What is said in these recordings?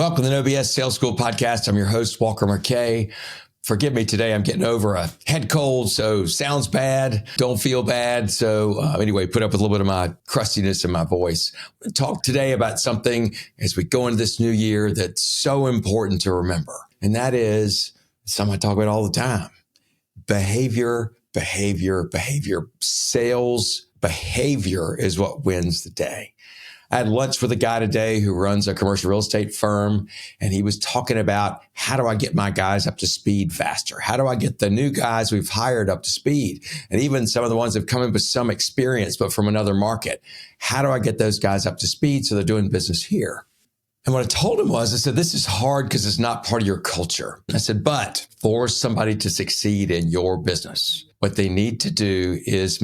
Welcome to the No BS Sales School podcast. I'm your host, Walker McKay. Forgive me today, I'm getting over a head cold, so sounds bad, don't feel bad. So anyway, put up with a little bit of my crustiness in my voice. I'm going to talk today about something as we go into this new year that's so important to remember. And that is something I talk about all the time. Behavior. Sales behavior is what wins the day. I had lunch with a guy today who runs a commercial real estate firm, and he was talking about how do I get my guys up to speed faster? How do I get the new guys we've hired up to speed? And even some of the ones that have come in with some experience, but from another market. How do I get those guys up to speed so they're doing business here? And what I told him was, I said, this is hard because it's not part of your culture. I said, but for somebody to succeed in your business, what they need to do is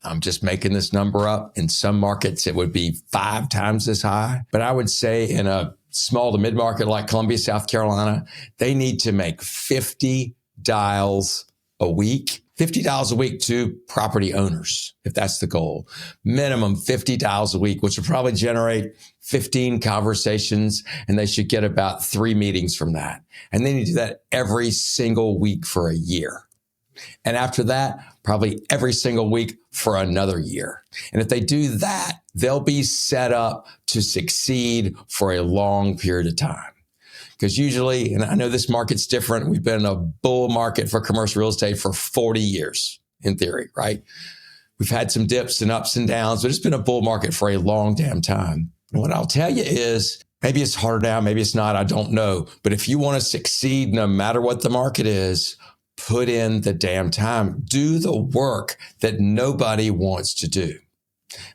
I'm just making this number up. In some markets, it would be 5 times as high. But I would say in a small to mid-market like Columbia, South Carolina, they need to make 50 dials a week. 50 dials a week to property owners, if that's the goal. Minimum 50 dials a week, which will probably generate 15 conversations, and they should get about 3 meetings from that. And they need to do that every single week for a year. And after that, probably every single week for another year. And if they do that, they'll be set up to succeed for a long period of time. Because usually, and I know this market's different, we've been in a bull market for commercial real estate for 40 years, in theory, right? We've had some dips and ups and downs, but it's been a bull market for a long damn time. And what I'll tell you is, maybe it's harder now, maybe it's not, I don't know. But if you want to succeed, no matter what the market is, put in the damn time. Do the work that nobody wants to do.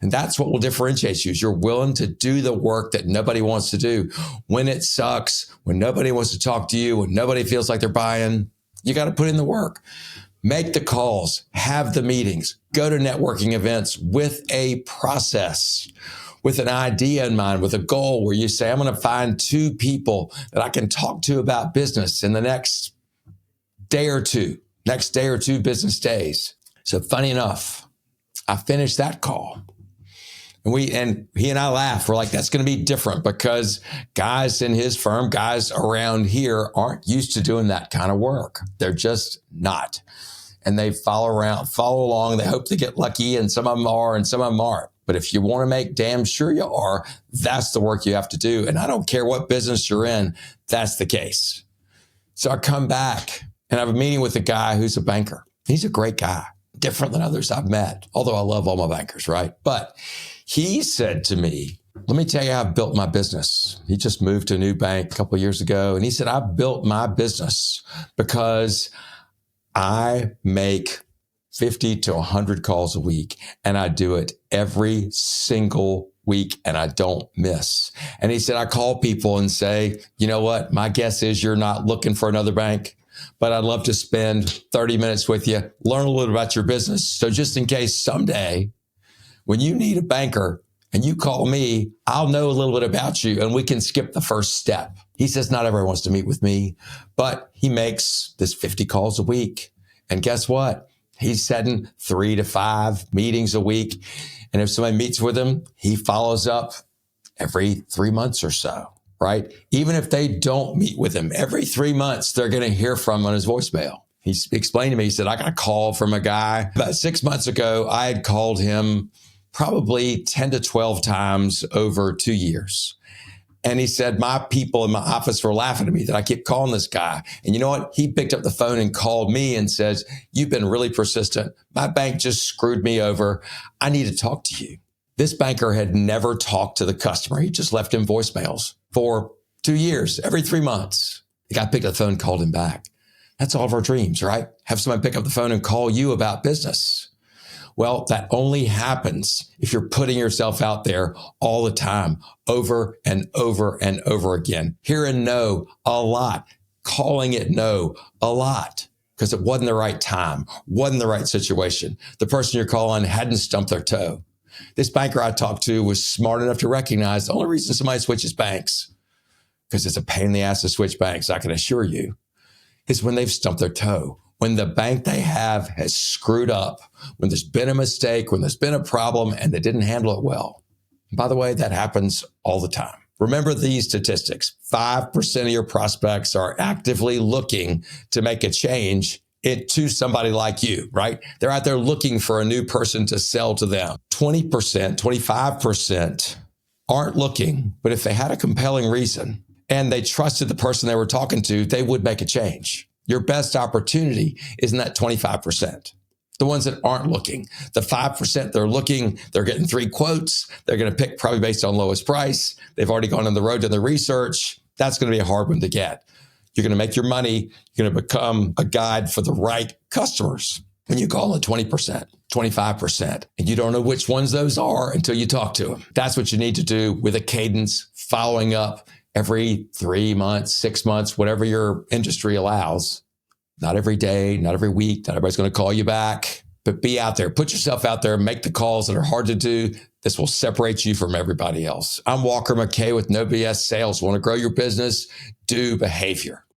And that's what will differentiate you, is you're willing to do the work that nobody wants to do. When it sucks, when nobody wants to talk to you, when nobody feels like they're buying, you got to put in the work. Make the calls, have the meetings, go to networking events with a process, with an idea in mind, with a goal where you say, I'm going to find 2 people that I can talk to about business in the next day or two business days. So funny enough, I finished that call and he and I laughed. We're like, that's going to be different because guys in his firm, guys around here aren't used to doing that kind of work. They're just not. And they follow along. They hope to get lucky, and some of them are and some of them aren't. But if you want to make damn sure you are, that's the work you have to do. And I don't care what business you're in, that's the case. So I come back and I have a meeting with a guy who's a banker. He's a great guy, different than others I've met, although I love all my bankers, right? But he said to me, let me tell you how I've built my business. He just moved to a new bank a couple of years ago. And he said, I've built my business because I make 50 to 100 calls a week, and I do it every single week, and I don't miss. And he said, I call people and say, you know what? My guess is you're not looking for another bank, but I'd love to spend 30 minutes with you, learn a little bit about your business. So just in case someday when you need a banker and you call me, I'll know a little bit about you and we can skip the first step. He says, not everyone wants to meet with me, but he makes this 50 calls a week. And guess what? He's setting 3 to 5 meetings a week. And if somebody meets with him, he follows up every 3 months or so. Right? Even if they don't meet with him, every 3 months, they're going to hear from him on his voicemail. He explained to me, he said, I got a call from a guy about 6 months ago. I had called him probably 10 to 12 times over 2 years. And he said, my people in my office were laughing at me that I keep calling this guy. And you know what? He picked up the phone and called me and says, you've been really persistent. My bank just screwed me over. I need to talk to you. This banker had never talked to the customer. He just left him voicemails for 2 years, every 3 months. The guy picked up the phone and called him back. That's all of our dreams, right? Have somebody pick up the phone and call you about business. Well, that only happens if you're putting yourself out there all the time, over and over and over again. Hearing no a lot, calling it no a lot, because it wasn't the right time, wasn't the right situation. The person you're calling hadn't stumped their toe. This banker I talked to was smart enough to recognize the only reason somebody switches banks, because it's a pain in the ass to switch banks, I can assure you, is when they've stumped their toe. When the bank they have has screwed up, when there's been a mistake, when there's been a problem and they didn't handle it well. And by the way, that happens all the time. Remember these statistics. 5% of your prospects are actively looking to make a change to somebody like you, right? They're out there looking for a new person to sell to them. 20%, 25% aren't looking, but if they had a compelling reason and they trusted the person they were talking to, they would make a change. Your best opportunity is in that 25%. The ones that aren't looking, the 5% they're looking, they're getting 3 quotes. They're going to pick probably based on lowest price. They've already gone on the road to the research. That's going to be a hard one to get. You're going to make your money. You're going to become a guide for the right customers when you call it 20%, 25%, and you don't know which ones those are until you talk to them. That's what you need to do with a cadence, following up every 3 months, 6 months, whatever your industry allows. Not every day, not every week. Not everybody's going to call you back, but be out there. Put yourself out there. Make the calls that are hard to do. This will separate you from everybody else. I'm Walker McKay with No BS Sales. Want to grow your business? Do behavior.